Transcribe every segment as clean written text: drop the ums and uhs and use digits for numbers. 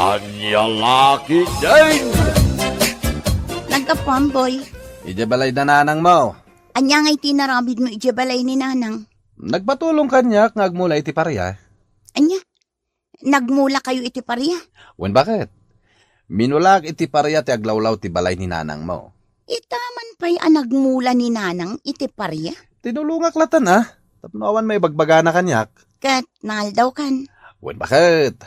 Anyang laki din! Nagkapamboy. Ijabalay na nanang mo. Anya nga'y tinarabid mo ijabalay ni nanang. Nagpatulong kanyak ngagmula iti parya. Anya? Nagmula kayo iti parya? Wen bakit? Minulag iti parya ti aglawlaw ti balay ni nanang mo. Itaman pa'y nagmula ni nanang iti parya? Tinulungak latan Tapno awan may bagbagana kanyak. Kat naldaw kan. Wen bakit?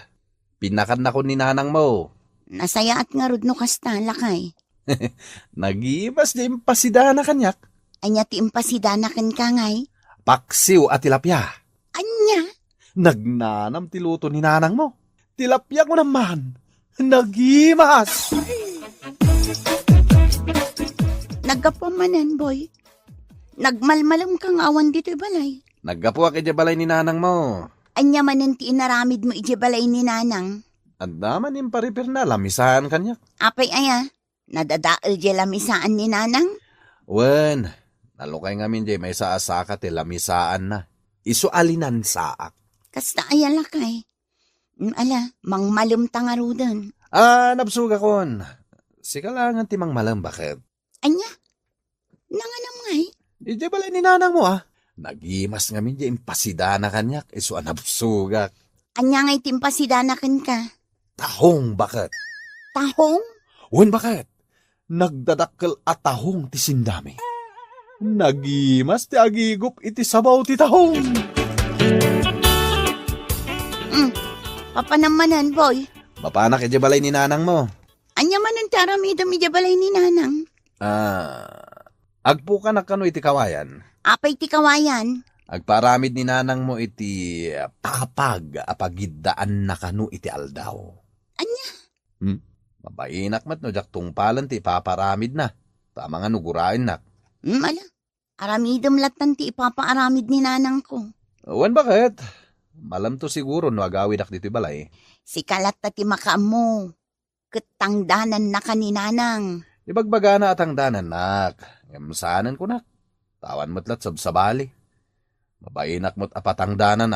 Pinakan na ko ni nanang mo. Nasaya at nga rod no kasta lakay. Nagibas di impasidana kanyak. Anya ti impasidanakan ka ngay. Paksiw at tilapya. Anya? Nagnanam ti luto ni nanang mo. Tilapya ko naman. Nagimas. Nagkapamanan, boy. Nagmalmalam kang awan dito balay. Naggapuak ijabalay ni nanang mo. Anya manan ti inaramid mo ijabalay ni nanang. At daman yung paripir na lamisahan kanyak. Apay aya, nadadaal di lamisaan ni nanang? Wen, nalukay ngamin di may saasaka ti lamisaan na. Isu alinan saak. Kasta aya lakay. Ala, mangmalum tangarudan. Napsuga kon. Sikalangan ti mangmalam bakit? Anya? Nanganam ngay? Ijabalay ni nanang mo Nagimas ngamin di impasidana kanyak. Isu napsugak. Anya ngay timpasidanakan ka? Tahong bakit? Tahong? Wen bakit? Nagdadakkel at tahong ti sindami. Nagimas ti agigup iti sabaw ti tahong. Papanamanan, boy. Mapanak ijabalay ni nanang mo. Anya manan taramidam ijabalay ni nanang? Agpo ka na kano iti kawayan. Apay ti kawayan. Agparamid ni nanang mo iti papag apagiddaan na kano iti aldaw. Anya? Mabainak mat no jak tungpalan ti paparamid na. Tama nga nugurain nak. Ala, aramidam latan ti ipapaaramid ni nanang ko. Wan bakit? Malam to siguro no agawid ak dito balay. Si kalat ti makaam mo. Ketangdanan na ka ni nanang. Ibagbaga na atang danan nak. Ngamsanan ko nak. Tawan mo't lat sabsabali. Mabainak mo't apatang danan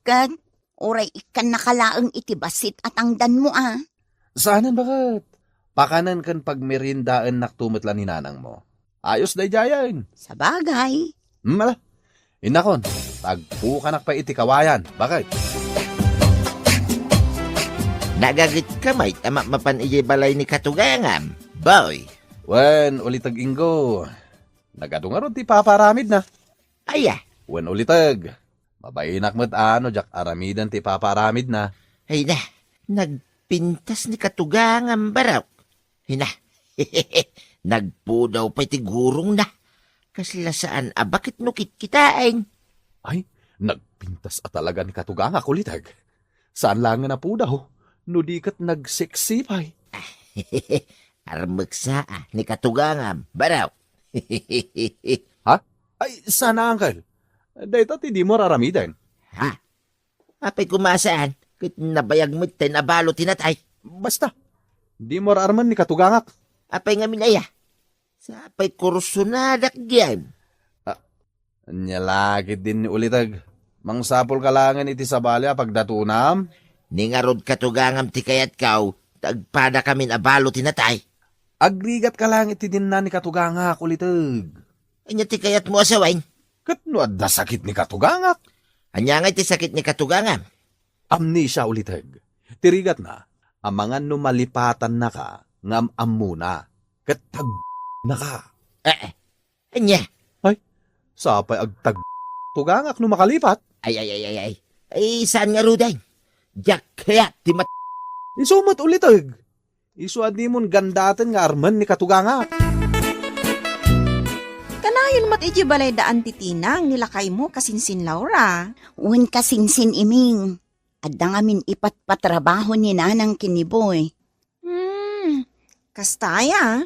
Kad, oray ikan nakalaang itibasit at ang dan mo Saanan bakit? Pakanan kan pagmerindaan naktumutlan ni nanang mo. Ayos day jayan. Sa bagay. Mala. Inakon, tagpo ka pa iti kawayan. Bakit? Nagagit kamay tama mapan balay ni katugangam. Boy. Wen, ulitag inggo. Nagadungaron ti paparamid na. Aya. Wen ulitag. Mabainak mo't jak aramidan ti paparamid na. Ay na. Nagpintas ni katugangam baraw. Hina. Nagpudaw pa iti gurong na. Kaslasaan bakit nukit kitain? Ay, nagpintas talaga ni katuganga kulitag. Saan lang nga na po daw? No di kat nagseksipay. Armagsa ni katugangam baraw. Ha? Ay, sana angkal. Dahito ti di mo raramidan. Ha? Apay kumasaan? Kit nabayag mo tinabalo tinatay. Basta, di mo rarman ni katugangak. Apay nga minaya. Sa apay kursunadak diyan. Nyalagit din ni ulitag. Mangsapol kalangan iti sabali pagdatunam. Ningarod katugangam ti kayat kaw. Tagpada kami abalo tinatay. Agrigat ka lang iti din na ni katugangak ulitag. Anya ti kayat mo asawain. Kat no adda sakit ni katugangak. Anya nga ti sakit ni katugangam. Amnesia ulitag. Tirigat na. Amangan no malipatan na ka. Ngam muna. Kat na ka. Anya. Sapay agtag tugangak no makalipat. Ay. Ay, saan nga ruday? Diyak kaya ti mat... Isumat ulitag. Isuad di mon gandatan nga arman ni katugangak. Kanayon mat balay daan titinang nilakay mo kasinsin Laura. Uwan kasinsin iming. Adda ngamin ipatpatrabaho ni nanang kiniboy. Kastaya.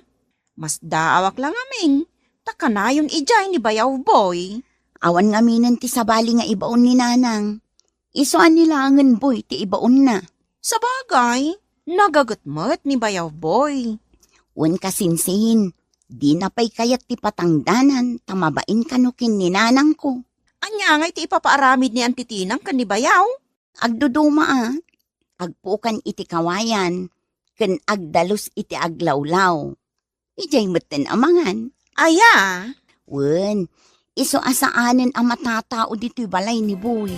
Mas daawak lang aming. Takanayon ijay ni bayaw boy. Awan ngaminan ti sabali nga ibaon ni nanang. Isuan nilangan boy ti ibaon na. Sa bagay, nagagatmat ni bayaw boy. Uwan kasinsin. Di na pa'y kayat ti patangdanan, tamabain kanukin ni nanang ko. Anya ngay ti ipapaaramid ni Antitinang kan ni bayaw. Agduduma agpukan iti kawayan, ken agdalos iti aglawlaw. Ijay meten amangan. Aya, Wen, iso asaanen ang matatao dito'y balay ni Boy.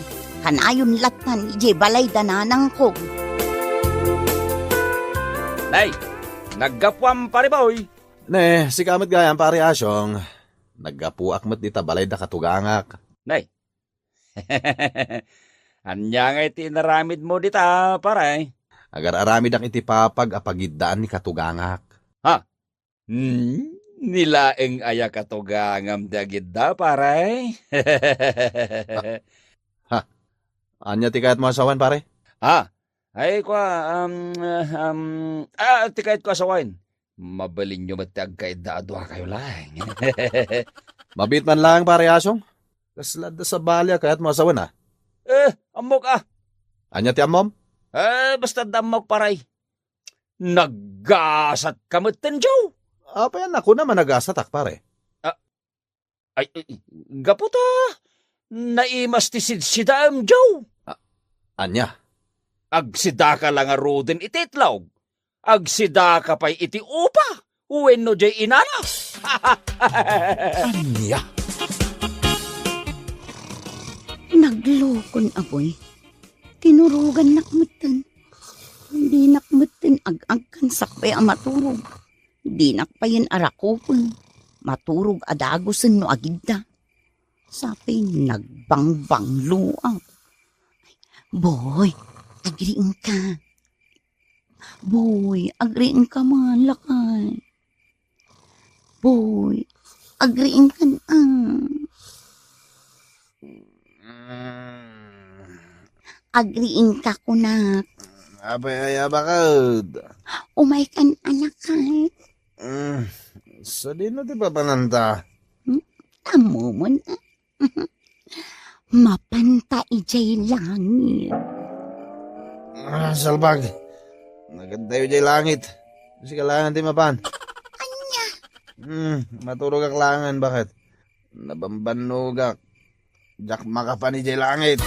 Kanayon latan, ijay balay dananang ko. Nay, naggapuam pare boy. Ne, si kamat gayam pare Asyong. Naggapuak met dita balay da katugangak. Nay. Anya nga iti naramid mo dita, pare. Agar aramid ang itipapag apagidaan ni katugangak. Nilaeng aya katugangam dagid da, pare. Anya ti kayat mo asawan pare? Ay kwa, tikait ko asawain. Mabalin nyo matag kay daadwa kayo lang. Mabit man lang pare Asyong. Kaslad da sa balya kayat mo asawan Amok Anya ti amom? basta damok paray. Naggasat kamutin, Joe. Apa yan ako naman nagasatak pare. Ay, gaputa. Naimas ti sidsidam, Joe. Anya? Agsida ka lang a rodin ititlaw. Agsida ka pa'y iti upa. Uwen no jay inana. Anya? Naglokon aboy. Tinurugan nakmutan. Hindi nakmutan ag-agkan sakpay ang maturog. Di nakpayin arakopon. Maturog adagusan no agigda. Sapi nagbangbang luang. Boy, agriin ka. Boy, agriin ka man lakay. Boy, agriin ka na. Agriin ka kunak. Abay bakad. Umay kan alakay. Sa di na ti papananta. Amo mo na. Mapanta ijay langit. Salbag. Nagandayo jay langit. Kasi kalangan ti mapan. Anya? Maturog ak langan bakit? Nabambanugak. Jak makapan jay langit.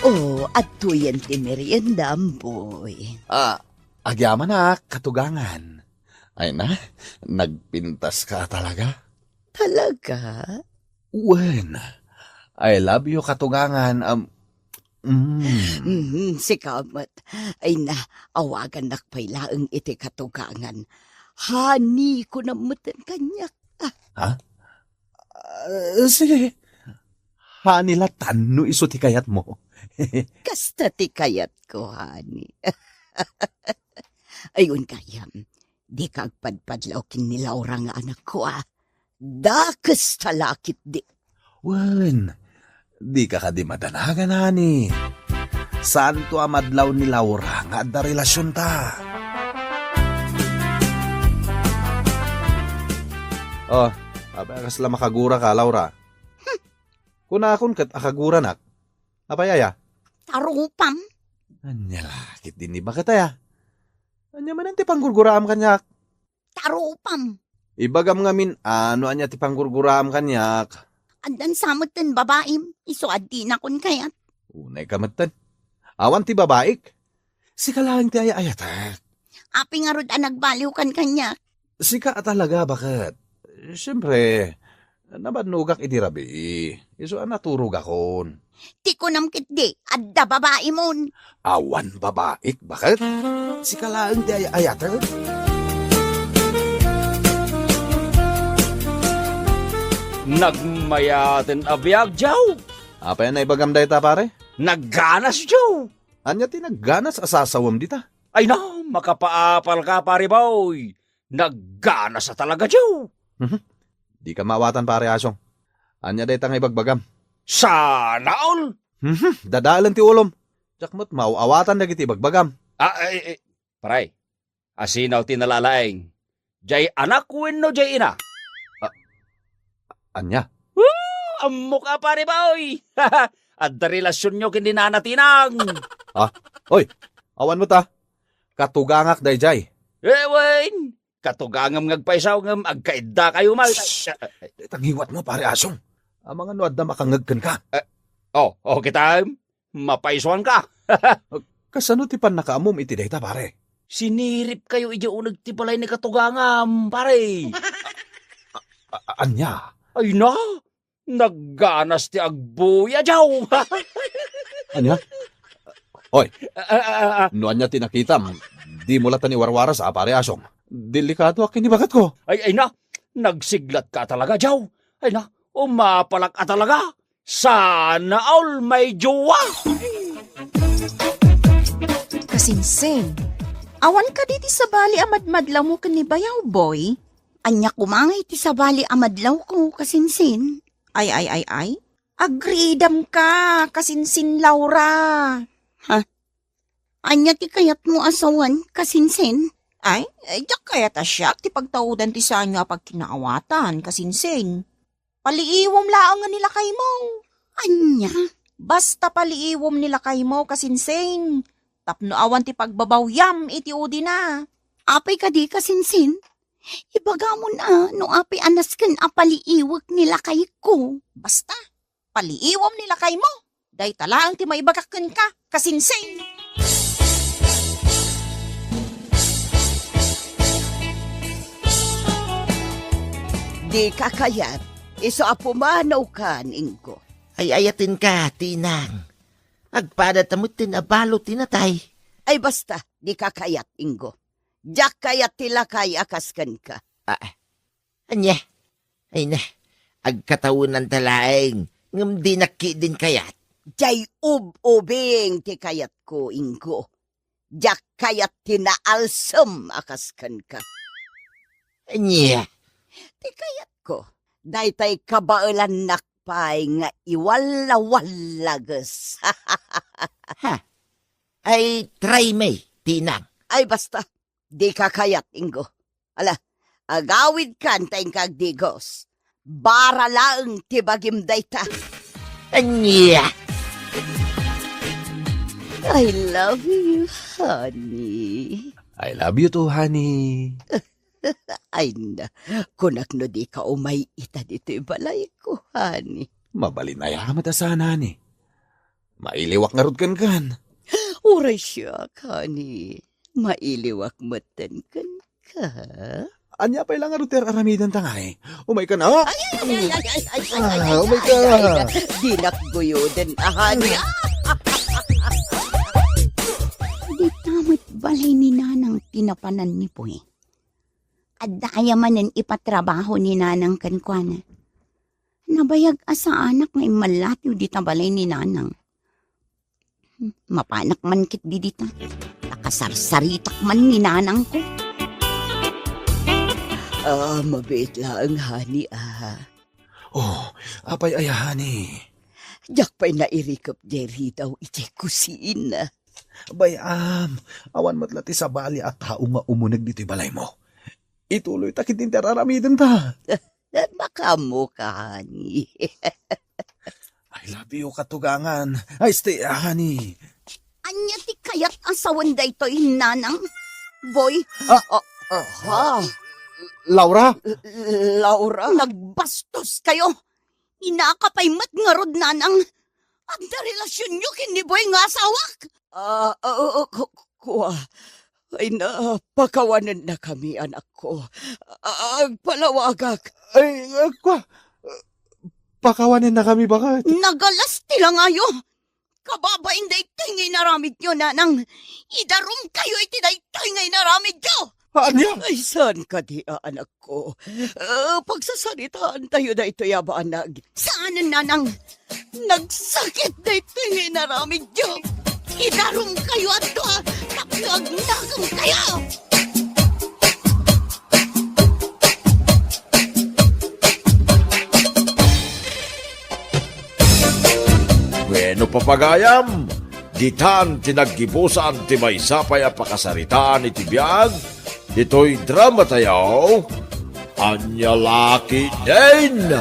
Oh, ato yan ti merienda, boy. Agyaman na, katugangan. Ay na, nagpintas ka talaga? Talaga? Wen, I love you, katugangan. Si Kamat. Ay na, awagan nakpailaang iti katugangan. Hani ko na mutan kanyak. Sige. Hanilatan no iso ti kayat mo. Kasta ti kayat ko, hani. Ayun kayam. Di kagpadpadlaw kin ni Laura nga anak ko, Dakas talakit di. Wen, di ka di madanagan, hani. Saan to amadlaw ni Laura nga da relasyon ta? Abay kasla makagura ka, Laura. Kunakon kat akagura nak. Apayaya? Tarupam. Anya lakit din ni bakit aya? Anya man ti panggurguraam kanyak. Tarupam. Ibagam ngamin ano anya ti panggurguraam kanyak. Andan samutin babaim. Iso adi na kun kayat. Unay kamatan. Awan ti babaik. Sika lang ti ayayatak. Api nga rod nagbaliw kan kanya. Sika talaga bakit? Siyempre, nabanugak idirabi. Iso naturog akon. Ti ko namkit di. Adda babae mon. Awan babaik bakit? Sika lang ti ayayatak. Nagmayatin abiyag, Joe. Apa yan na ibagam dahi ta pare? Nagganas, Joe. Anya ti nagganas asasawam dita. Ay na, makapaapal ka, pare boy. Nagganas na talaga, Joe. Di ka mawatan pare Asyong. Anya dahi tang ibagbagam. Sana all. Dadalan ti ulom. Jakmot mauawatan dagiti ibagbagam. Paray, asinaw tinalalaeng. Jay anak wenno jay ina. Anya? Ammo ka, pare boy. At da relasyon nyo kindi nanatinang. Awan mo ta. Katugangak dayjay. Ewen, katugangam ngagpaisaw ngam agkaida kayo mal. Tangiwat mo pare Asyong. Ang mga nuad na makangagkan ka. kita, mapaiswan ka. Kasano ti pan nakaamom iti dayta pare? Sinirip kayo ija unag ti balay ni katugangam, pare. Anya? Ay na, nagganas ti agbuya, jaw. Anya? No anya tinakitam, di mo latan ni warwara sa pare asong. Delikado akin ibagat ko. Ay na, nagsiglat ka talaga, jaw. Ay na, umapalak ka talaga. Sana all may jowa. Kasinsing, awan ka diti sa bali amadmadlaw mo ni bayaw, boy. Anya kumangay ti sabali amadlaw ko, kasinsin. Ay. Agreedam ka, kasinsin Laura. Anya ti kayat mo asawan, kasinsin. Ay, diyak kaya ta siya, ti pagtaudan ti sa inyo pag kinaawatan, kasinsing. Paliiwom laang nga nila kay mo. Anya? Basta paliiwom nila kay mo, kasinsing. Tapno awan ti pagbabawyam, iti udi na. Apay ka di, kasinsin. Ibaga mo na, no apay anas kan apaliiwag nila kay ko. Basta, paliiwom nila kay mo. Day talaang ti maibagakan ka, kasinsing. Di ka kayat, iso apumanaw ka, Ingo. Ay ayatin ka, Tinang. Agpada tamot tinabalo tinatay. Ay basta, di ka kayat, Ingo. Diyak kayat tila kay akaskan ka. Anya? Ay na, agkatawunan talaeng. Ngam di naki din kayat. Diyay ubing ti kayat ko, Ingo. Diyak kayat tinaalsam akaskan ka. Anya? Ti kayat ko, daytay kabailan nakpay nga iwala-walagas. Ay try may, Tinang. Ay basta, di ka kayat, Ingo. Ala, agawid kan tayong kagdigos. Bara laang tibagim dayta. Anya? I love you, honey. I love you too, honey. Ay na, kunak no di ka umay ita dito balay ko, honey. Mabalinaya mata sana ni. Mailiwak nga rod kan. Uray siya, honey. Mailiwak matan kan ka. Anya pa ilang nga rod aramidan tangay. Umay ka na. Ay, umay ka. Di nakguyodan, honey. Di tamit balay ni nanang tinapanan ni Puy. At daya manan ipatrabaho ni nanang kankwana. Nabayag asa anak nga imalatiw di tabalay ni nanang. Mapanak man kit di dita. Nakasarsaritak man ni nanang ko. Mabait lang, honey, Oh, apay ay honey. Diyak pa'y nairikap deri daw iti kusina. Bayam, awan matlati sa bali at tao nga umunag dito'y balay mo. Ituloy takit din tararamidan ta. Baka mo ka, honey. I love you katugangan. Ay, stay, honey. Anya ti kayat asawan da ito nanang? Boy? Laura? Laura? Nagbastos kayo. Inakapay mat nga rod nanang. Ang da relasyon nyo kini Boy nga asawak. Kuha. Ay na, pakawanan na kami, anak ko. Agpalawagak. Ay, kwa. Pakawanin na kami bakit? Nagalasti lang ayo. Kababain da ito'y ngay naramid nyo, nanang. Idarum kayo iti da ito'y ngay naramid nyo. Anya? Ay, saan ka di, anak ko? Pagsasalitaan tayo na ito'y abaanag. Saan, nanang? Nagsakit na ito'y ngay naramid nyo. Idarum kayo at doa. Tapnag-nagam kayo. Bueno papagayam, ditan tinaggibusan ti may sapay a pakasaritaan iti biyag, dito'y drama tayo, Anya Laki din!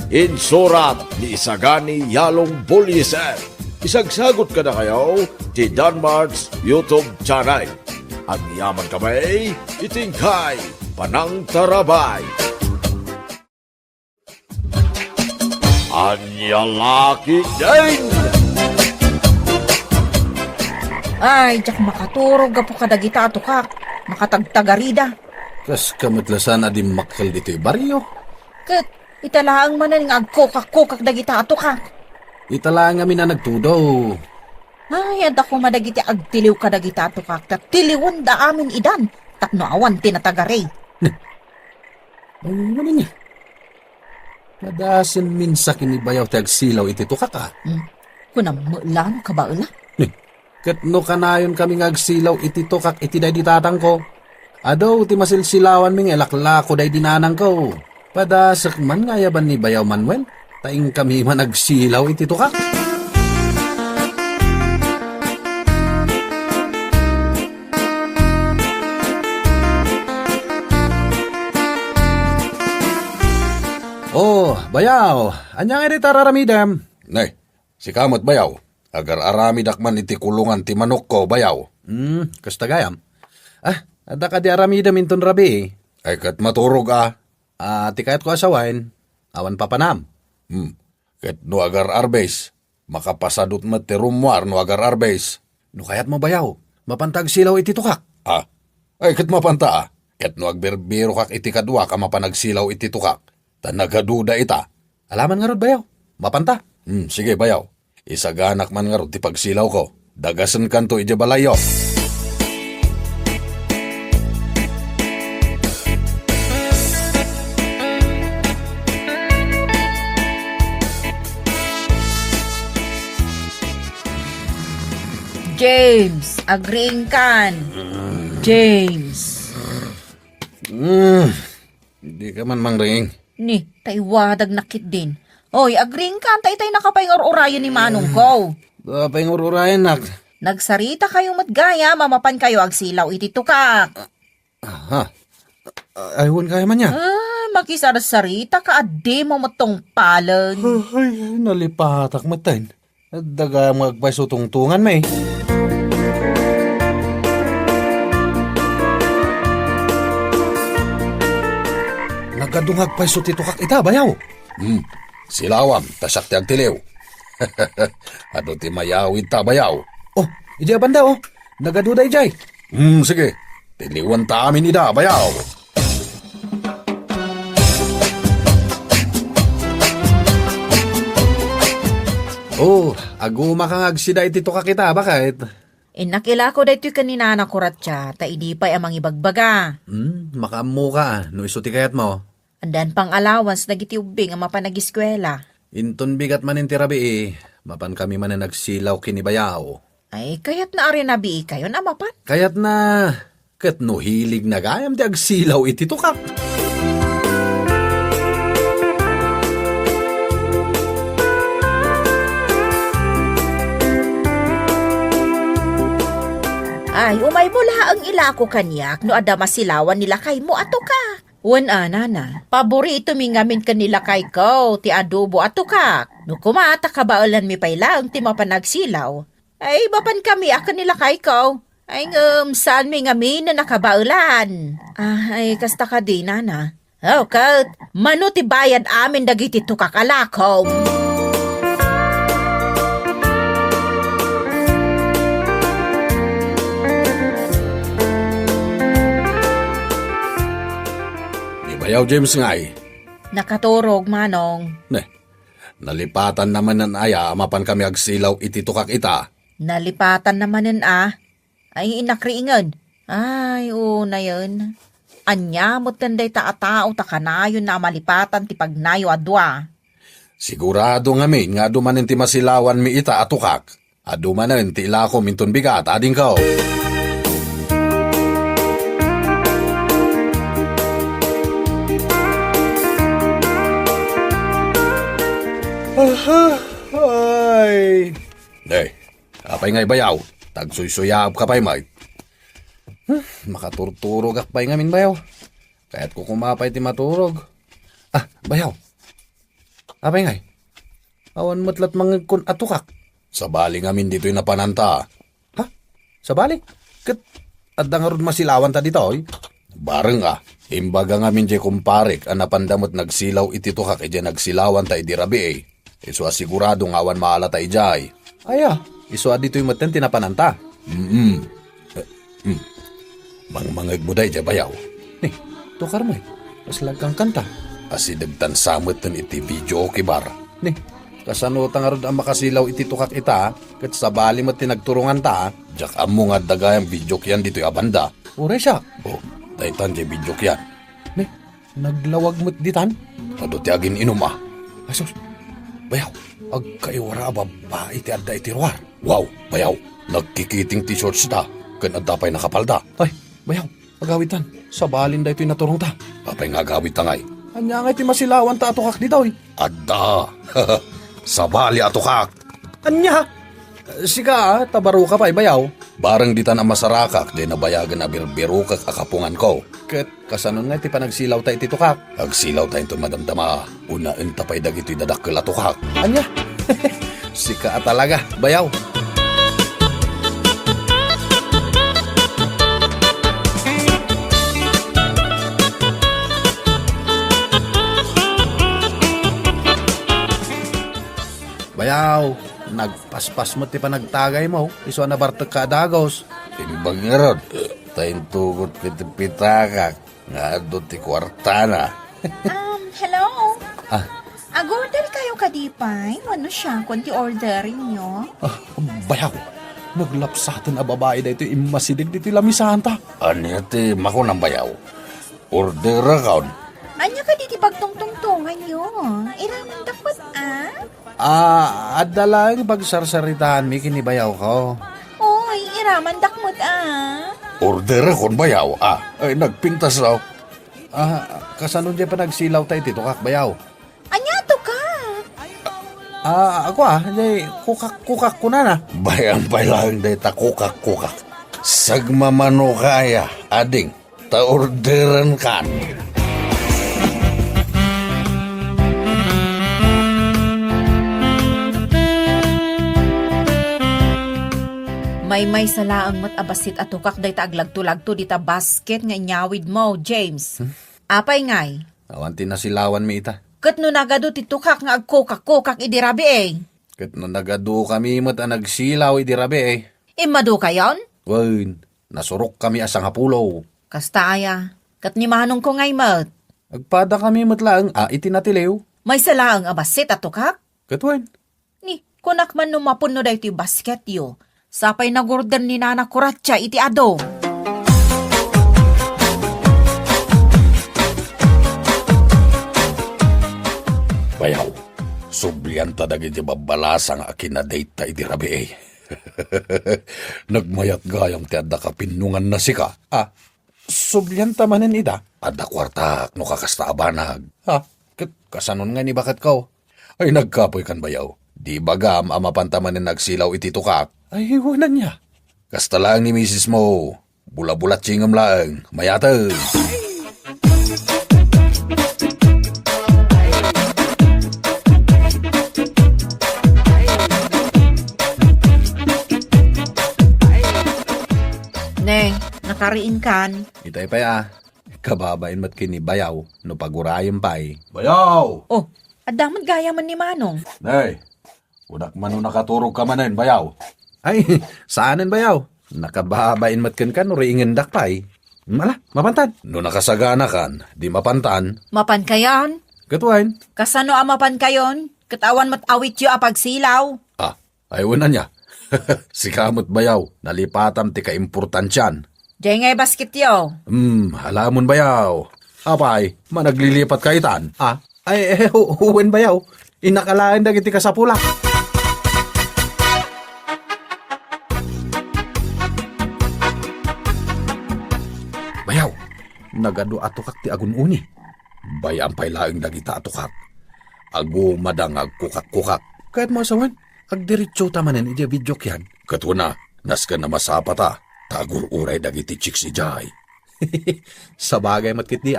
Insurat ni Isagani Yalong Buliesen. Isagsagot ka na kayo ti Danmar's YouTube channel. Ang yaman kamay, itingkay, panang tarabay. Anya laki din! Ay, jak makaturog gapo kadagita ato kak. Makatagtagarida. Kas kamatlasan adi makal dito'y baryo. Kat, italaang manan nga agkokak-kokak dagita ato kak. Itala nga mi na nagtudaw. Ay, anda ko madagiti agtiliw kadagita ato kak. Tatiliwan da amin idan. Tapno awan tinatagare. Ay, ano niya? Madasin minsa kinibayaw tag silaw iti tukak ah. Kunam mulan ka ba ula? Kat no kanayon kami ngagsilaw iti tukak iti day ditatang ko. Adaw ti masilsilawan ming elakla ko day dinanang ko. Padasak man nga yaban ni Bayaw Manuel. Taing kami man nagsilaw iti tukak. Oh, Bayaw, anyang iti tararamidam. Nay, si kamot Bayaw. Agar aramid akman iti kulungan ti manok ko, Bayaw. Kastagayam. Ada ka di aramidam inton rabi. Ay kat maturog ti kayat ko asawain. Awan papanam. Kat no agar arbes. Makapasadot mo ti rumwar no agar arbes. No kayat mo Bayaw. Mapantag silaw iti tukak. Ay kat mapanta Kat no agberbiro kak iti kadwa ka mapanagsilaw iti tukak. Tan nagaduda ita. Alaman nga rod Bayaw. Mapanta. Sige Bayaw. Isaganak man nga rod ti pagsilaw ko. Dagasan kanto iti balayo. James, agreeing kan. James. Hindi ka man mangring. Ni, taywadag nakit din. Oy, agreeing kan, tay nakapay or-orayan ni Manong ko. Dapay ng ururayan nak. Nagsarita kayong matgaya, mamapan kayo agsilaw iti tukak. Aywan kaya man niya. Makisarasarita ka adi mo matong palan. Ay, nalipatak matain. Daga magpaisutungtungan may. Nagadungag paisutikak ita, Bayaw. Silawam, tasak ti agtiliw. Ano ti mayawid ta, Bayaw? Oh, ijay banda oh. Nagaduday ijay. Sige. Tiliwan ta amin ida, Bayaw. Oh, aguma kang agsida iti to kakita, bakit? Nakila ko dahito kanina na kuratsa, ta idi pa'y amang ibagbaga. Makamu ka, no isuti kayat mo. Andan pang allowance nagitiubing ang mapanagiskwela. Inton bigat man intirabi mapan kami man na nagsilaw kinibayaw. Ay, kaya't na ari nabi kayo na mapan. Kayat na, kat no hilig na gayam ti agsilaw iti tukak. Ay, umay mula ang ilako kanyak no ada masilawan nila kay mo ato ka. Wan nana, paborito mi ngamin kanila kay ko, ti adobo ato ka. No kumata kabaulan mi pailang ti mapanagsilaw. Ay, bapan kami akan nila kay ko. Ay, saan mi ngamin na nakabaulan? Ay, kasta ka di nana. Oh, kat, mano ti bayad amin dagiti to kakalakaw. Bayaw James ngay. Nakaturog, Manong. Nalipatan naman ng aya, mapan kami agsilaw iti tukak ita. Nalipatan naman Ay, inakriingan. Ay, na yun. Anya, mutanday ta-atao ta kanayon na malipatan ti pagnayo adwa. Sigurado ngamin nga dumanin ti masilawan mi ita atukak. Adumanin ti ilako minton bigat ading kao. Ay. Apay ngay Bayaw. Tagsuysuyab ka pa'y may. Makaturturog akpay ngamin Bayaw. Kaya't ko kumapay ti maturog. Bayaw. Apay ngay. Awan matlat mangagkon atukak. Sa bali ngamin dito'y napananta. Sa bali? Kat adda nga ron masilawan ta dito oy. Bareng imbaga ngamin di kumparik ang napandamot nagsilaw iti tukak iti nagsilawan ta idirabi Iso asigurado nga awan maalata ijay. Aya, iso dito yung maten tinapananta. Mangmangag mo day, bayaw. Ni, tukar mo Maslag kang kanta. Asidagtan samot tan iti video okay bar. Ni, kasano tangarod ang makasilaw iti tukak ita, kat sa bali mo tinagturungan ta, jak amo nga dagayang video kyan dito abanda. Ure siya. Oh, daytan jay video kyan. Ni, naglawag mo't ditan? Ado ti agin inum Asus, bayaw, agkaiwara babae iti adda iti ruar. Wow, bayaw, nagkikiting t-shirts ta, kan adda pa'y nakapalda. Ay, bayaw, agawitan, sa balin da ito'y naturong ta. Apay nga agawit ta ngay. Anya nga iti masilawan ta atukak di daw Adda, sa bali atukak. Anya, sika tabaro ka pa'y bayaw. Barang di ta na masarakak, di nabayagan na birbirukak akapungan ko. Ket kasanon nga iti panagsilaw ta iti tukak. Agsilaw ta ito madamdama. Unaan ta pa'y dagito'y dadakkel atukak. Anya, sika talaga, bayaw. Bayaw, nagpaspas mo ti panagtagay mo. Iso na bartag ka adagos. Imbangirod, tayo tugot pitipitakak. Nga do ti kwartana. Hello? Ah. Ag-order kayo kadipay? Ano siya kung ti-orderin nyo? Bayaw, naglapsatan a babae da ito imasidig dito lamisahan ta. Ano ti mako ng bayaw? Order account. Anya ka diti pagtungtungtungan nyo? Iramang dapat Adalang pagsarsaritaan mi kinibayaw ko. Oy, iraman dakmot Order akong bayaw, ay nagpintas raw. Kasano dyan pa nagsilaw tayo dito kak bayaw? Anya to ka? Ako jay kukak ko na. Bayang lang day ta kukak. Sagmamano kaya, ading, ta orderan kan. May salaang mat abasit atukak day ta aglagto-lagto dita basket nga inyawid mo, James. Apay ngay? Awanti na silawan mi ita. Kat no nagado titukak nga agkukak-kukak idirabi Kat no nagadu kami mat ang nagsilaw idirabi Imado kayon? Wain, nasurok kami asang hapulo. Kasta aya. Kat ni manong ko ngay mat. Agpada kami mat lang, itinatilew. May salaang abasit atukak? Kat wain. Ni, kunak man numapun no day ti basket yo. Sapay nagorder ni Nana Kuratsa iti ado. Bayaw, sublian ta dagi di babalasang akin na date ta iti rabi Nagmayat gayam ti adda ka pinungan na sika. Sublian ta manen ida. Adda kwartak no kakasta abanag. Kasanon nga ni bakat ko. Ay nagkapoy kan bayaw. Di bagam amapantaman nagsilaw iti tukak. Ay, iwanan niya. Kasta lang ni misis mo. Bula-bulat singam lang. Mayatag. Neng, nakariin kan. Itay pa kababain mat kini bayaw. No pagurayam pa'y. Bayaw! Oh, adamat gaya man ni Manong. Nay, udak man no nakaturog ka manen, bayaw. Ay, saanin bayaw? Nakababain matken kan, uriingin dakpay. Mala, mapantan. No nakasagana kan, di mapantan. Mapan kayon? Katuwain. Kasano amapan kayon? Katawan mat awit yo apagsilaw. Aywan na niya. Si kamot bayaw, nalipatam ti kaimportansyan. Diyan ngay basket yo. Alamon bayaw. Apay, managlilipat kaitan. Huwen bayaw. Inakalaan dagiti ka sa pula. Bayaw, nagado atukak ti agun uni. Bayam pay laing dagita atukak. Agu madang agkukak-kukak. Kahit mo asawan, agdiritso tamanen iti video kyan. Katuna, naskan na masapata. Tagur uray dagiti chicks ijay. Sa bagay matkit di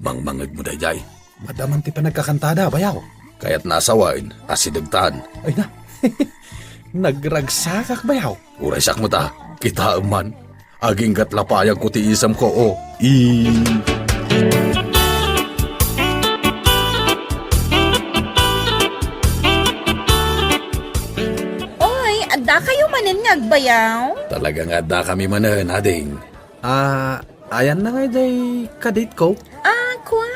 mangmangag mo dayjay. Madaman ti pa nagkakantada, bayaw. Kaya't nasawain, asidagtan. Ay na, nagragsakak bayaw. Uray sak mo ta, kita man. Aging katlapayag ko ti isam ko, . adda kayo manin ngagbayaw? Talaga nga da kami manan, ading. Ayan na nga day kadate ko. Kwa.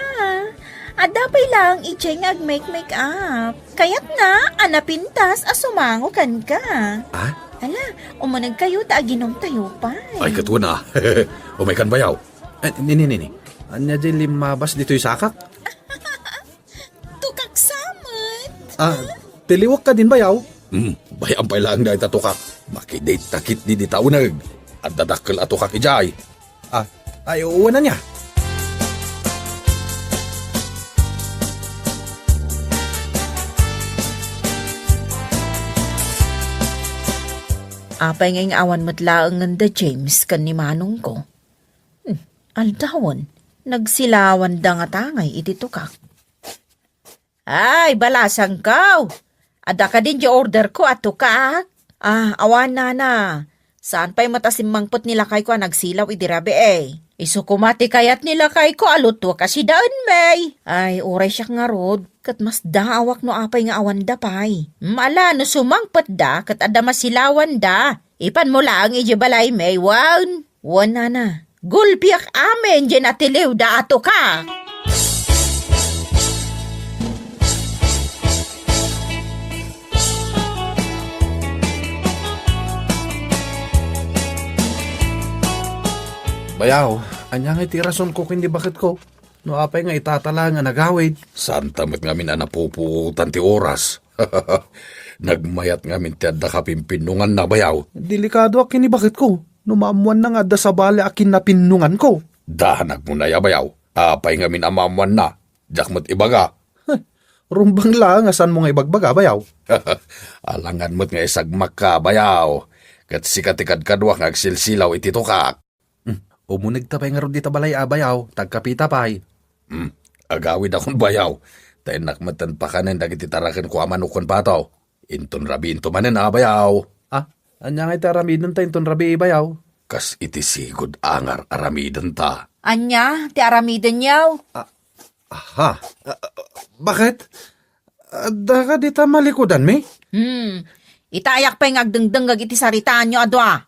Adda pa lang ijay ngag-make up. Kayat na, anapintas asumango kan ka. Ala, umunag kayo ta aginom tayo pa. Ay, katwa na. Umay kan bayaw. Nini. Anya day limabas dito'y sakak? Tukak samot. Tiliwak ka din bayaw? Bayang pa lang dahil tatukak. Makidate takit di taunag. At dadakkel atukak ijay. Ay, uwan na niya. Apay ngayong awan mo't laang nganda James kan ni manong ko. Aldawon, nagsilawan da nga tangay iti tukak. Ay, balasang kaw. Ada ka din di order ko at tukak. Awan na. Saan pa'y matasimmangpot nila kay ko nagsilaw iti rabi Isukumati kayat nila kay ko alutwa kasi daan may. Ay, uray siya nga rod. Kat mas daawak no apay nga awan da pay. Mala no sumangpot da kat ada masilawan da. Ipan mo lang ijibalay may wan. Wan na. Gulpiak amen dyan atiliw da ato ka. Bayaw, anya nga iti rason ko kindi bakit ko. No apay nga itatala nga nagawid. Santa met ngamin na napuputan ti oras. Nagmayat ngamin ti adda kapimpinungan na bayaw. Delikado akin ni bakit ko. Numamuan na nga adda sa bali akin na pinungan ko. Dahanag mo na ya bayaw. Apay ngamin amamuan na. Diyak mo't ibaga. Rumbang lang asan mo nga ibagbaga bayaw. Alangan mo't nga isagmak ka bayaw. Kat sikatikad kadwa nga agsilsilaw iti tukak. Umunag tapay nga ron dita balay bayaw, tagkapita pay. Agawid akong bayaw. Tayo nakmatan pa kanan dagiti tarakan ko amanukon pataw. Inton rabi into manen bayaw. Anya nga itaramidon ta inton rabi bayaw. Kas iti sigod angar aramidon ta. Anya, ti aramiden yaw. Bakit? Da ka dita malikodan mi? Itayak pa'y ngagdengdengag iti saritaan nyo adwa.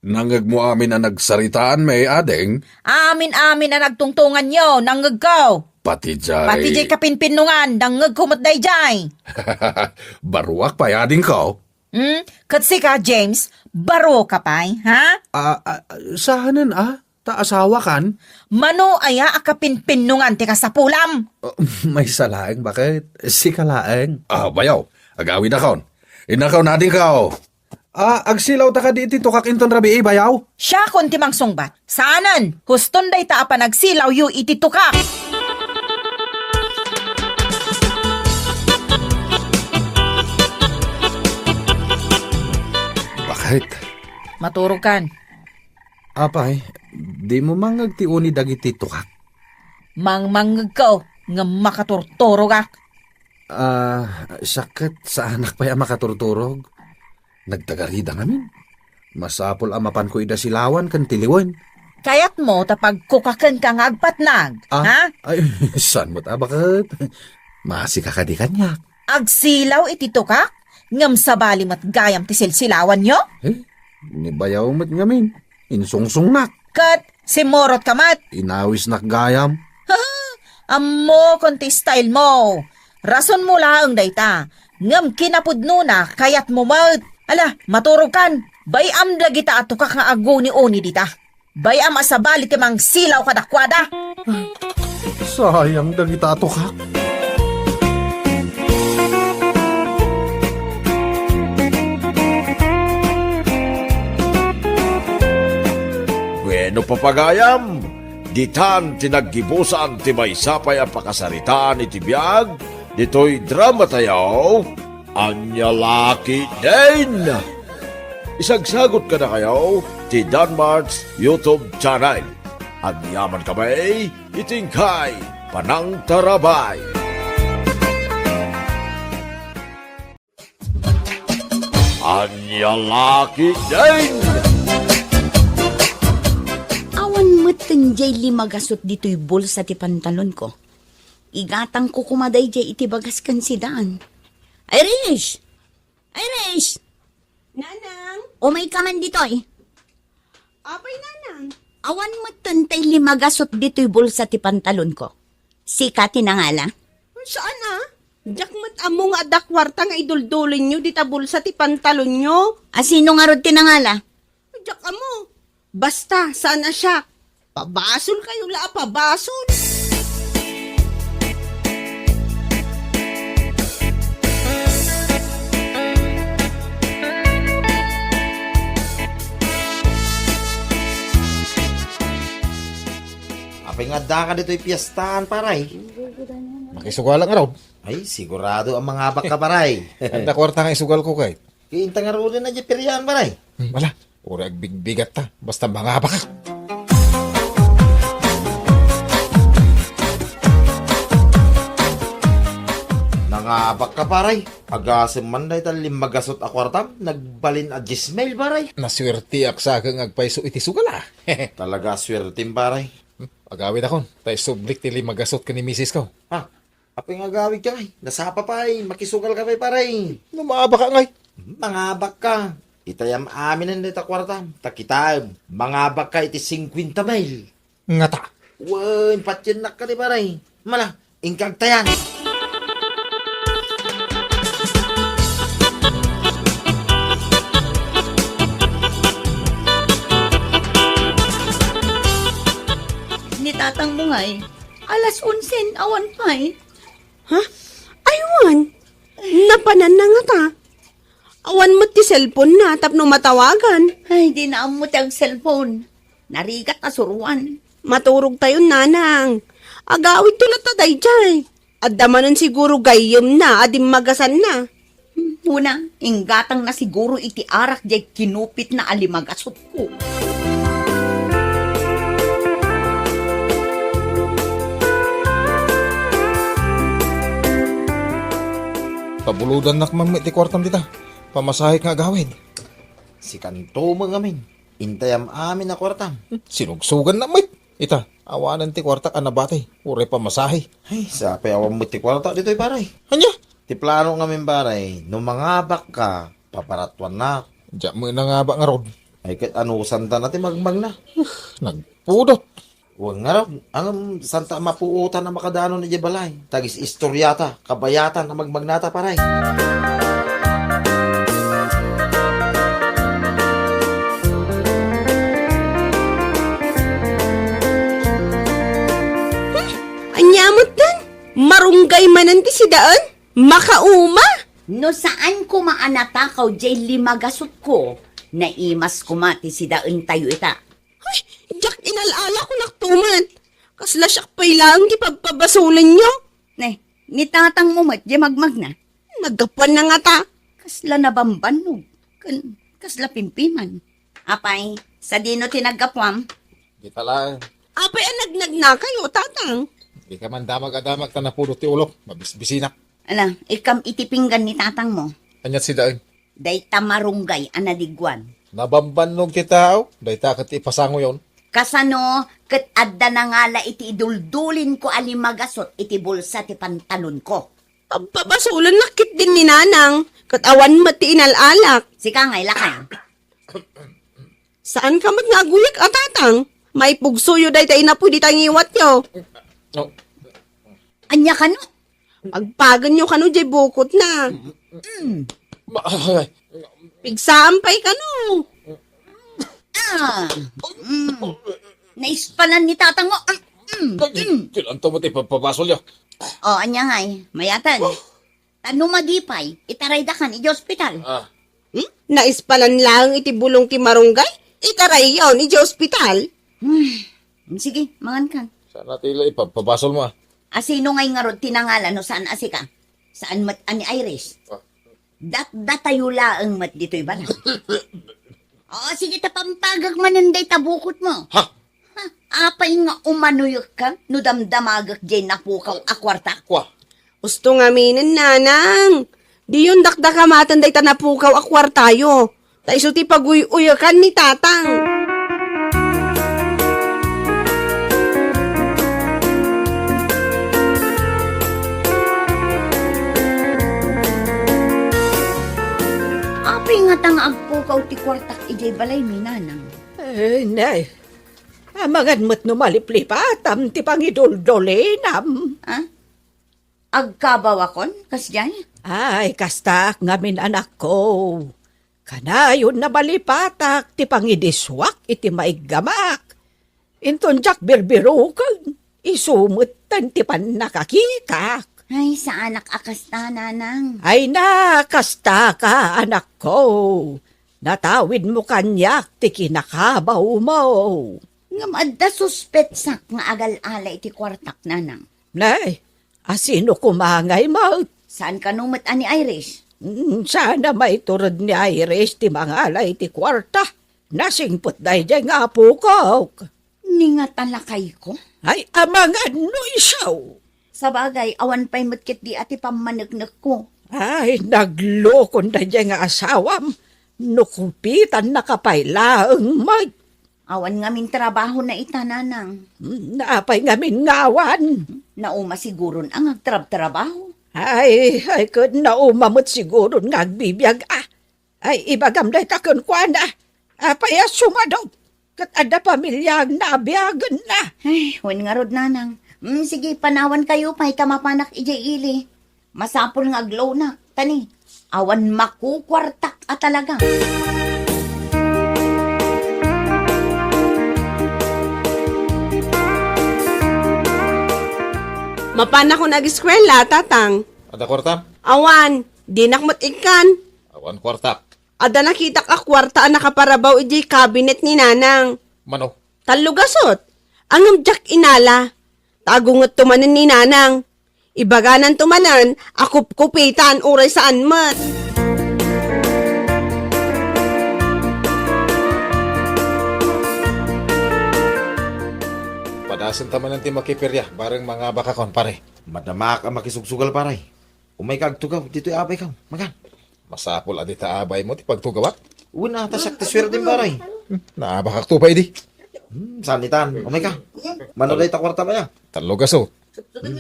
Nangag mo amin na nagsaritaan may adeng. Amin na nagtungtungan nyo, nangag ko. Pati jay. Pati jay kapinpinungan, nangag kumot day jay. Baruak pa ading ko. Katsi ka, James, baro ka pa'y, ha? Sahanan taasawa kan? Mano aya akapinpinungan ti kasapulam. May salaeng bakit? Si kalaeng. Bayaw, agawid akon. Inakaw natin kao. Agsilaw ta ka di iti tukak inton rabi bayaw? Siya kon timang sungbat. Saanan? Huston day ta apa nagsilaw yu iti tukak. Bakit? Maturukan. Apay, di mo mangagtiuni dagiti tukak? Mangmangag ko, nga makaturturog ak. Sakit sa anak pa makaturturog. Nagtagarida ngamin. Masapol amapan ko ida silawan kan tiliwan. Kayat mo tapag kukakan ka ngagpatnag, ha? Ay, saan mo bakit? Masika ka di kanyak. Agsilaw iti tukak? Ngam sabali mat gayam ti silsilawan nyo? Nibayaw mat ngamin. Insungsung nak. Kat, simorot kamat. Inawis nak gayam. Ammo konti style mo. Rason mo laang dayta. Ngam kinapudno na kayat mo mat. Ala, maturog kan. Bayam dagita ato ka nga aguni-uni dita. Bayam asabali timang silaw kadakwada. Sayang dagita ato ka. Bueno papagayam, ditan tinaggibusan ti may sapay ang pakasaritaan iti biyag, dito'y drama tayo, Anya Laki din! Isagsagot ka na kayo ti Danmar's YouTube channel. Agyaman kami, itingkay, panang tarabay. Anya Laki din! Awan mo't jay limagasot dito'y bulsa ti pantalon ko. Igatang ko kumaday jay iti bagas kan si Daan. Ay, Rish! Iris! Nanang, Umay ka man dito eh. apay nanang. Awan mo tantay limagasot dito'y bulsa ti pantalon ko. Sika tinangala. Saan Jak mat amo nga adakwarta nga iduldulin nyo di tabulsa ti pantalon nyo. Asino nga rod tinangala? Jak amo. Basta, sana siya. Pabasol kayo la, pabasol. Apay nga da ka dito'y piyestahan, paray. Makisugal nga raw. Ay, sigurado ang mga habak ka, paray. Anda kwarta nga isugal ko kay. Kiinta nga rin na dyan peryan, paray. Wala, uri agbigbigat ta. Basta mga ka. Nangahabak ka, paray. Agasim man dahi talim magasot akwartam. Nagbalin a Gmail, paray. Naswerte ak sa kang agpaiso iti sugal Talaga swertim, paray. Agawid akon, tayo sublik tili magasot ka ni misis ko. Ha? Apay nga gawid ka, ay. Nasapa pa, ay. Makisugal ka, paray. Lumaba ka ngay. Mangabak ka. Itayam amin ang dita kwartam. Takitam. Mangabak ka iti 50 mail. Nga ta. Wen, patyan na ka di paray. Mala, ingkag tayan. Ni tatang mo nga eh. Alas 11, awan pa eh. Ha? Aywan. Napanan na nga ta. Awan mo ti cellphone na, tapno matawagan. Ay, di na mo ang cellphone. Narigat na suruan. Maturog tayo, nanang. Agawid tulat ta day jay. Adamanan siguro gayem na, adim magasan na. Una, inggatang na siguro iti arak jay kinupit na alimagasot ko. Pabuludan nak mamit ti kwartam dita. Pamasahe nga agawid. Si kanto mo ngamin. Intayam amin na kwartam. Sinugsugan na mit. Ita, awanan ti kwarta ka na batay. Uri pamasahe. Ay, sapay awam mo ti kwarta dito'y paray. Anya? Ti plano ngamin paray, no mangabak ka, paparatuan na. Diyan mo na nga ba nga rod? Ay, kat ano, santa na ti magmag na. Nagpudot. Huwag nga raw, ang santa mapuutan na makadano ni Jebalay. Tagis istoryata, kabayatan na magmagnata paray. Anyamot dan. Marunggay manan ti si daan. Makauma. No saan ko maanatakaw jay limagasot ko, naimas ko mati si daan tayo ita. Ay, jak inalala ko naktuman. Kasla siyak pa'y lang di pagpabasulan nyo. Ni tatang mo mat jay magmag na. Nagapan na nga ta. Kasla nabambanog. Kasla pimpiman. Apay, sa dino tinagkapwam. Di tala. Apay ang nagnag na kayo, tatang. Di ka man damag-adamag ta napudot ti ulo. Mabisbisinak. Ala, ikam itipinggan ni tatang mo. Anyat si Daeng. Day tamarunggay anadigwan. Nabambanog ti tao. Day takot ipasango yon. Kasano, kat adda na nga la iti iduldulin ko alimagasot iti bulsa ti pantalon ko. Pagpabasulan nakit din ni nanang. Katawan mati inalalak. Sika ngay lakay. Saan ka mat naguyak tatang? May pugsuyo day tayo na pwede tayong iwat nyo. No. Anya ka no? Pagpagan nyo kano jay bukot na. Pigsaampay ka no. Ah! Naispalan ni tatang mo. Tilanto mo ti papabasol yo. O, anya ngay, mayatan. Tano magipay, itaray da kan iti ospital. Naispalan lang iti bulong ti marunggay. Itaray yon iti ospital. Sige, mangan ka. Sana tila ipapabasol mo Asino ngay nga rod tinangalan no saan asika? Saan mat ani Iris? Datayo laang mat dito'y bala. O, sige tapampagag mananday tabukot mo. Ha? Apay nga umanuyok ka, no damdamagak dyan napukaw akwarta. Kwa. Gusto nga minin, nanang. Di yun dakdakamatan day tanapukaw akwar tayo. Taiso ti paguy-uyakan ni tatang. nga tanga agpukaw ti kwartak ijay balay mi nanang. Nay, amangan mo't numaliplipatam ti pangiduldolinam. Ha? Agkabawakon? Kasyan? Ay, kastak ngamin anak ko. Kanayon na balipatak ti pangidiswak iti maiggamak. Inton jak birbirukan, isumutan ti panakakikak. Ay, sa anak akas na, nanang. Ay na, kasta ka anak ko. Natawid mo kanyak ti kinakabaw mo. Ngam adda suspetsak nga agal-ala iti kwartak, nanang. Nay, asino kumangay mo? Saan ka numat ani Irish? Sana may turod ni Iris ti mga alay ti kwarta. Nasingpot dahi dyan nga po ko. Ni nga talakay ko? Ay, amangan no isaw. Sa bagay, awan pa'y matkit di ati pamanagnak ko. Ay, naglokon dahi dyan nga asawam. Nukupitan na kapaylaang mag. Awan ngamin trabaho na ita, nanang. Napay ngamin ngawan. Nauma siguron ang agtrab-trabaho. Ay, kud na umamot siguro ngagbibiyag Ay, ibagam dahi takon kwa na. Apaya sumadog. Kat ada pamilyang nabiyagan na. Ay, huwag nga rod, nanang. Sige, panawan kayo pa'y kamapanak ijay ili. Masapol nga aglow na. Tani, awan makukwartak at talaga. Mapana ko nag-eskwela, tatang. Ada kwarta? Awan, di nakmat ikan. Awan kwarta. Ada nakita ka kwarta ang nakaparabaw ijay cabinet ni nanang. Mano? Talugasot. Ang jak inala. Tagungot tumanan ni nanang. Ibaganan tumanan, akup kupitan uray saan mat. Padasan taman ng timakipirya, bareng mga bakakon, pare. Madamak ang makisugsugal paray. Umay kagtugaw, dito'y abay ka. Magan. Masapol adi ta abay mo, ti pagtugawat. Una, tasak tiswer din paray. Naabakak tupay di. Sanitan, umay ka. Manoday ta kwarta ba ya? Talogaso.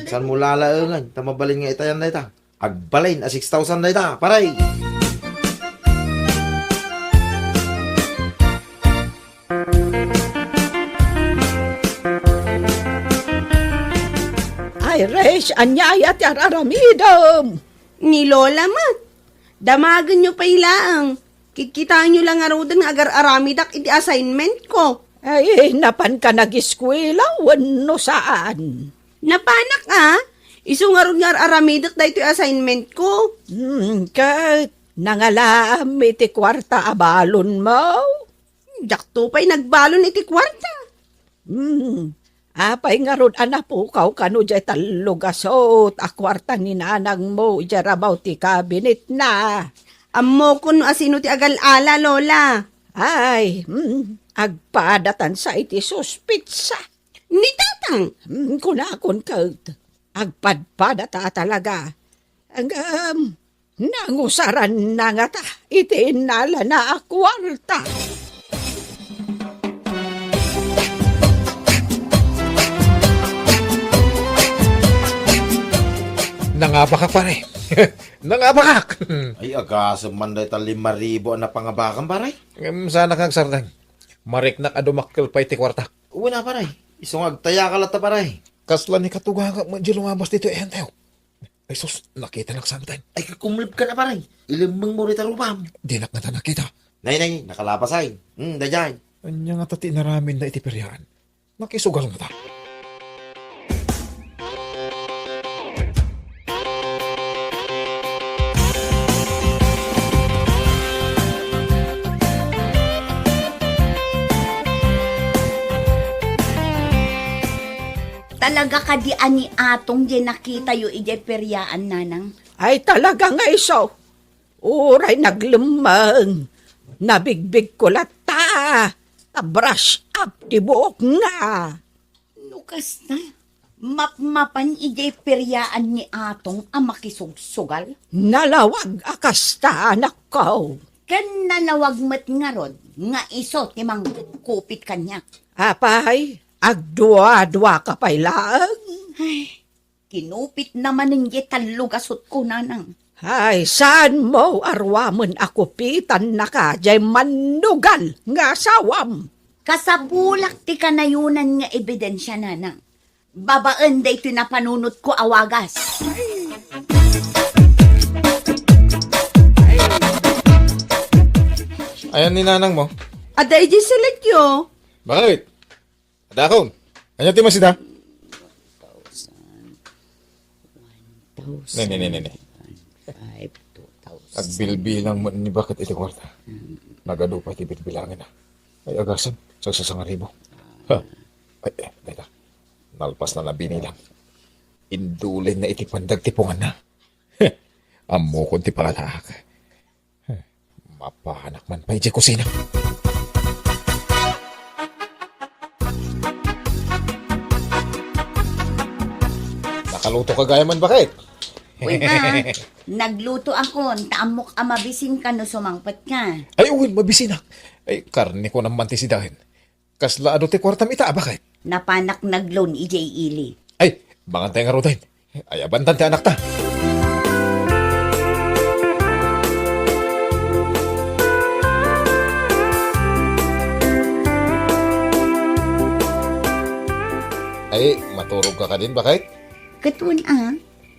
San mo lalaengan, tamabalin nga itayan na ita. Agbalin, 6,000 na ita, paray. Iris, anyaya ti araramidam. Ni Lola mat. Damagan nyo pa ilaang. Kikitaan nyo lang arudan nga agar-aramidak iti assignment ko. Ay, napan ka nag-eskwela, wano saan? Napanak Isu nga ron nga aramidak da ito assignment ko. Kat nangalam iti kwarta abalon mo. Jakto pa'y nagbalon iti kwarta. Apay nga ron anapukaw kano jay talugasot a kwarta ni nanang mo jarabaw ti cabinet na. Ammo ko no asino ti agal-ala, Lola. Ay, agpadatan sa iti suspitsa. Ni tatang. Kunakon ka, agpadpadata talaga. Ang nangusaran na nga ta, iti nala na a kwarta. Nangabakak, pare. Nangabakak. Ay, agasam man day ta 5,000 na pangabakan, paray. Sana kang sardang. Mariknak adumakkel pa iti kwarta. Una, paray. Isong agtaya ka lata, paray. Kasla ni katugaga, medyo lumabas dito ehentew. Ay sus, nakita lang samtan. Ay, kakumlip ka na, paray. Ilimang mo rita rupam. Di na nakita. Nay, nakalapasay. Dajay. Anya nga tati naramin na iti peryaan. Nakisugal nga ta. Talaga ka di ani atong di nakita yu ijay peryaan, nanang. Ay talaga nga iso. Uray naglemang. Nabigbig ko lata. Brush up di buok nga. Lukas na. Mapmapan ijay peryaan ni atong ang makisugsugal. Nalawag akasta anak ko. Kan nalawag mat nga rod, nga iso timang kupit kanyak. Apay, agdua-dua ka pay lang. Ay, kinupit naman ng talugasot ko, nanang. Ay, saan mo arwaman ako pitan na ka, jay manugal nga sawam. Kasabulak ti kanayunan nga ebidensya nanang. Babaan da ito na panunot ko awagas. Ayan ni nanang mo. Aday di selekyo. Bakit? Adakon. Anya ti masida? Ne. At bilbilang mo ni bakit iti kwarta. Nagado pa ti bilbilangin na. Ay agasan, sagsasang ribo. Ha? Ay, teka. Nalpas na nabinilang. Indulin na iti pandagtipungan na. Amo ko ti palataak. Mapahanak man pa iti kusina. Nakaluto ka gaya man bakit? Uy na, nagluto ako, taamok amabising ka no sumangpat ka. Ay, uwin, mabisinak. Ay, karne ko naman ti sidahin. Kasla ano ti kwartam ita, bakit? Napanak nagloan ijay ili. Ay, bangantay nga rodahin. Ay, abantan ti anak ta. Ay, maturog ka din, bakit? Katun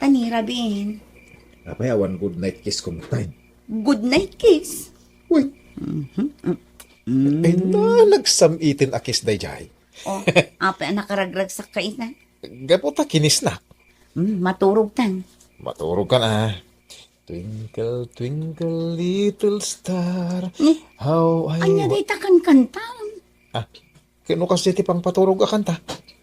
tanirabin. Apay, awan good night kiss kumutain. Good night kiss. Uy. Ay, nagsamitin a kiss day jay. O, apa nakaragrag sa kain na. Gaputa kinis na. Maturog tan. Maturog ka na. Twinkle, twinkle, little star, Ni, how I... anya day takan kanta. Ah, kino kasi ti pang paturog ka kanta?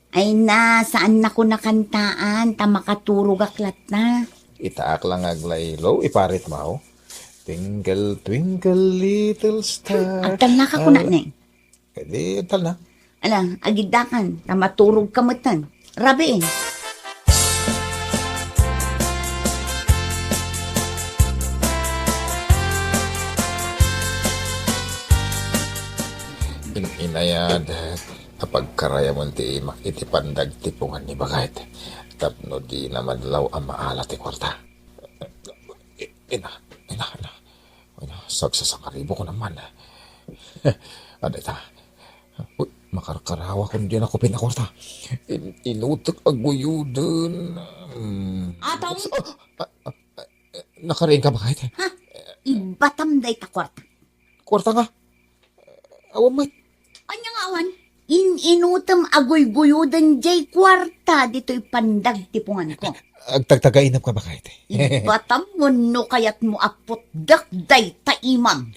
Ay na, saan na ko nakantaan, ta makaturog aklat na. Itaak lang aglaylo, iparit mo. Twinkle, twinkle, little star. Agtal na ka ko na na. Edi, tal na. Alang, agidakan, ta maturog kamutan. Rabi. Inayad, kapag karaya mo ti imak, iti pandag tipungan ni bakit. Tapno di naman law ang maala ti kwarta. Ina. Sagsasakaribo ko naman. Aday ta. Uy, makarkarawa kung di na ko pinakwarta. Inutok aguyudon. Atong, Nakariin ka bakit? ha? Ibatam day ta kwarta. Kwarta nga. Awan may. Anya nga awan? Inutam agoy-guyudan jay kwarta dito'y pandag tipungan ko. Agtagtagainap ka bakit? Ibatam mo no kayat mo apot dakday taimam.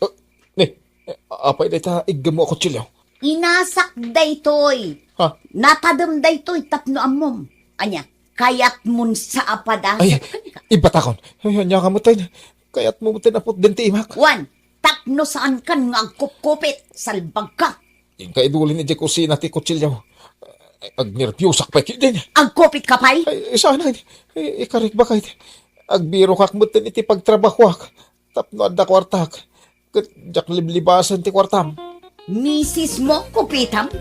Apay day ta, igam mo ako chilyaw. Inasak daytoy. Ha? Natadam daytoy tapno amom. Anya, kayat mun sa apada. Ay, ibatakon. Ay, anya ka mo tayo. Kaya't mo tinapot din ti imak. Wan, tapno saan kan nga agkupkupit. Salbag ka. Yung kaidulin ni kusina ti kutsilyaw. Agnerbyusak pa din. Agkupit ka pa'y? Ay, sana. Ikarik ba kahit? Agbiro kak mo tin iti pagtrabahuak. Tapno adda kwartak. Jak liblibasan ti kwartam. Misis mo, kupitam?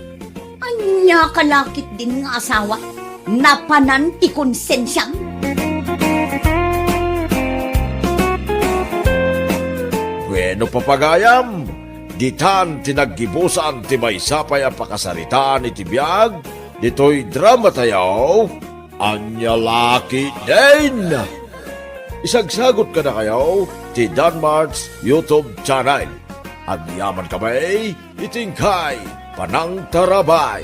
Anya kalakit din nga asawa. Napanan ti konsensyang. Bueno papagayam, ditan tinaggibusan ti maysapay ang pakasaritaan iti biyag, dito'y drama tayaw, anya laki din. Isagsagot ka na kayo ti Danmarks YouTube channel. Ang yaman kamay, itingkay, panang tarabay.